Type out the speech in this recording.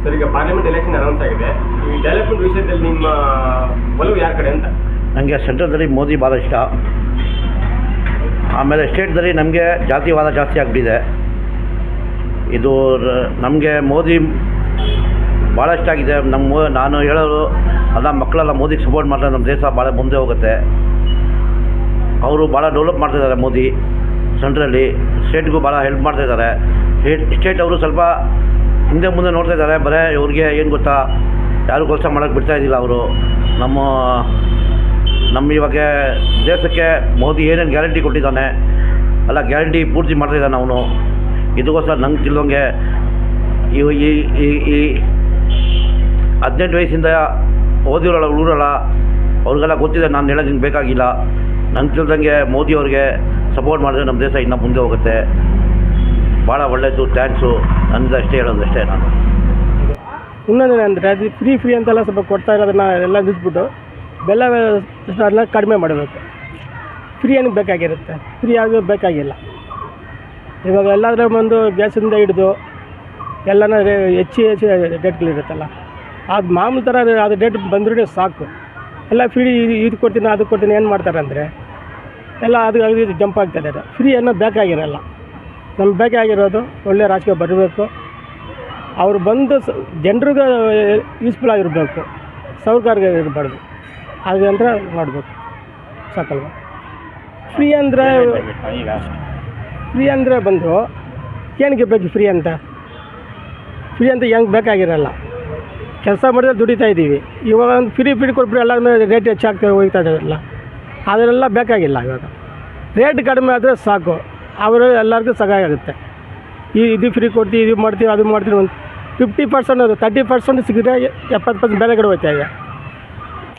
Sir, ಈಗ parliament election announce ಆಗಿದೆ. ಈ ಡೆವಲಪ್ಮೆಂಟ್ ವಿಷಯದಲ್ಲಿ ನಿಮ್ಮ ಒಲವು ಯಾರ ಕಡೆ ಅಂತ? ನನಗೆ ಸೆಂಟ್ರಲ್ದಲ್ಲಿ ಮೋದಿ ಭಾಳ ಇಷ್ಟ. ಆಮೇಲೆ ಸ್ಟೇಟ್ದಲ್ಲಿ ನಮಗೆ ಜಾತಿವಾದ ಜಾಸ್ತಿ ಆಗಿಬಿಟ್ಟಿದೆ. ಇದು ನಮಗೆ ಮೋದಿ ಭಾಳ ಇಷ್ಟ ಆಗಿದೆ. ನಾನು ಹೇಳೋದು ಅಲ್ಲ, ಮಕ್ಕಳೆಲ್ಲ ಮೋದಿಗೆ ಸಪೋರ್ಟ್ ಮಾಡ್ತಾರೆ, ನಮ್ಮ ದೇಶ ಭಾಳ ಮುಂದೆ ಹೋಗುತ್ತೆ. ಅವರು ಭಾಳ ಡೆವಲಪ್ ಮಾಡ್ತಾಯಿದ್ದಾರೆ ಮೋದಿ. ಸೆಂಟ್ರಲ್ಲಿ ಸ್ಟೇಟ್ಗೂ ಭಾಳ ಹೆಲ್ಪ್ ಮಾಡ್ತಾಯಿದ್ದಾರೆ. ಸ್ಟೇಟ್ ಅವರು ಸ್ವಲ್ಪ ಹಿಂದೆ ಮುಂದೆ ನೋಡ್ತಾ ಇದ್ದಾರೆ. ಬರೀ ಇವ್ರಿಗೆ ಏನು ಗೊತ್ತಾ, ಯಾರು ಕೆಲಸ ಮಾಡೋಕ್ಕೆ ಬಿಡ್ತಾಯಿದ್ದಿಲ್ಲ ಅವರು. ನಮ್ಮ ಇವಾಗ ದೇಶಕ್ಕೆ ಮೋದಿ ಏನೇನು ಗ್ಯಾರಂಟಿ ಕೊಟ್ಟಿದ್ದಾನೆ ಅಲ್ಲ, ಗ್ಯಾರಂಟಿ ಪೂರ್ತಿ ಮಾಡ್ತಾಯಿದ್ದಾನೆ ಅವನು. ಇದಕ್ಕೋಸ್ಕರ ನಂಗೆ ತಿಳಿದಂಗೆ ಈ 18 ವಯಸ್ಸಿಂದ ಓದಿರೋಲ್ಲ ಹುಡುಗರಲ್ಲ, ಅವ್ರಿಗೆಲ್ಲ ಗೊತ್ತಿದೆ. ನಾನು ಹೇಳೋದು ಬೇಕಾಗಿಲ್ಲ. ನಂಗೆ ತಿಳಿದಂಗೆ ಮೋದಿ ಅವ್ರಿಗೆ ಸಪೋರ್ಟ್ ಮಾಡಿದ್ರೆ ನಮ್ಮ ದೇಶ ಇನ್ನೂ ಮುಂದೆ ಹೋಗುತ್ತೆ. ಭಾಳ ಒಳ್ಳೆಯದು. ಥ್ಯಾಂಕ್ಸು. ನನ್ನದು ಅಷ್ಟೇ ಹೇಳೋದು ಅಷ್ಟೇ. ನಾನು ಇನ್ನೊಂದು ಅಂದರೆ ಅದು ಫ್ರೀ ಅಂತೆಲ್ಲ ಸ್ವಲ್ಪ ಕೊಡ್ತಾ ಇರೋದನ್ನ ಎಲ್ಲ ನಿಲ್ಲಿಸ್ಬಿಟ್ಟು ಬೆಲ್ಲ ಎಲ್ಲ ಕಡಿಮೆ ಮಾಡಬೇಕು. ಫ್ರೀ ಏನಕ್ಕೆ ಬೇಕಾಗಿರುತ್ತೆ? ಫ್ರೀ ಆಗಿ ಬೇಕಾಗಿಲ್ಲ. ಇವಾಗ ಎಲ್ಲಾದರೂ ಒಂದು ಗ್ಯಾಸಿಂದ ಹಿಡಿದು ಎಲ್ಲನ ಹೆಚ್ಚು ಡೇಟ್ಗಳಿರುತ್ತಲ್ಲ, ಅದು ಮಾಮೂಲು ಥರ ಅದು ಡೇಟ್ ಬಂದ್ರೂ ಸಾಕು. ಎಲ್ಲ ಫ್ರೀ ಇದು ಕೊಡ್ತೀನಿ ಅದು ಕೊಡ್ತೀನಿ ಏನು ಮಾಡ್ತಾರೆ ಅಂದರೆ ಎಲ್ಲ ಅದು ಜಂಪ್ ಆಗ್ತಾಯಿದ್ದಾರೆ. ಫ್ರೀ ಅನ್ನೋ ಬೇಕಾಗಿರಲ್ಲ. ನಮ್ಗೆ ಬೇಕಾಗಿರೋದು ಒಳ್ಳೆ ರಾಜಕೀಯ ಬರಬೇಕು. ಅವರು ಬಂದು ಜನರಿಗೆ ಯೂಸ್ಫುಲ್ ಆಗಿರಬೇಕು, ಸೌಕರ್ಯ ಇರಬಾರ್ದು. ಹಾಗಂದ್ರೆ ಮಾಡಬೇಕು, ಸಾಕಲ್ವ? ಫ್ರೀ ಅಂದರೆ ಬಂದು ಏನಕ್ಕೆ ಬೇಕು ಫ್ರೀ ಅಂತ ಹೆಂಗೆ ಬೇಕಾಗಿರಲ್ಲ. ಕೆಲಸ ಮಾಡಿದ್ರೆ ದುಡಿತಾ ಇದ್ದೀವಿ. ಇವಾಗ ಒಂದು ಫ್ರೀ ಕೊಟ್ಬಿಟ್ಟು ಎಲ್ಲ ರೇಟ್ ಹೆಚ್ಚಾಗ್ತಾ ಹೋಗ್ತಾ ಇದ್ದಾರಲ್ಲ, ಅದನ್ನೆಲ್ಲ ಬೇಕಾಗಿಲ್ಲ. ಇವಾಗ ರೇಟ್ ಕಡಿಮೆ ಆದರೆ ಸಾಕು, ಅವರು ಎಲ್ಲರಿಗೂ ಸಹಾಯ ಆಗುತ್ತೆ. ಇದು ಫ್ರೀ ಕೊಡ್ತೀವಿ, ಇದು ಮಾಡ್ತೀವಿ, ಅದು ಮಾಡ್ತೀವಿ. ಒಂದು 50% 30% ಸಿಕ್ಕಿದ್ರೆ 70% ಬೇರೆ ಕಡೆ ಹೋಗ್ತಾ ಇದೆ.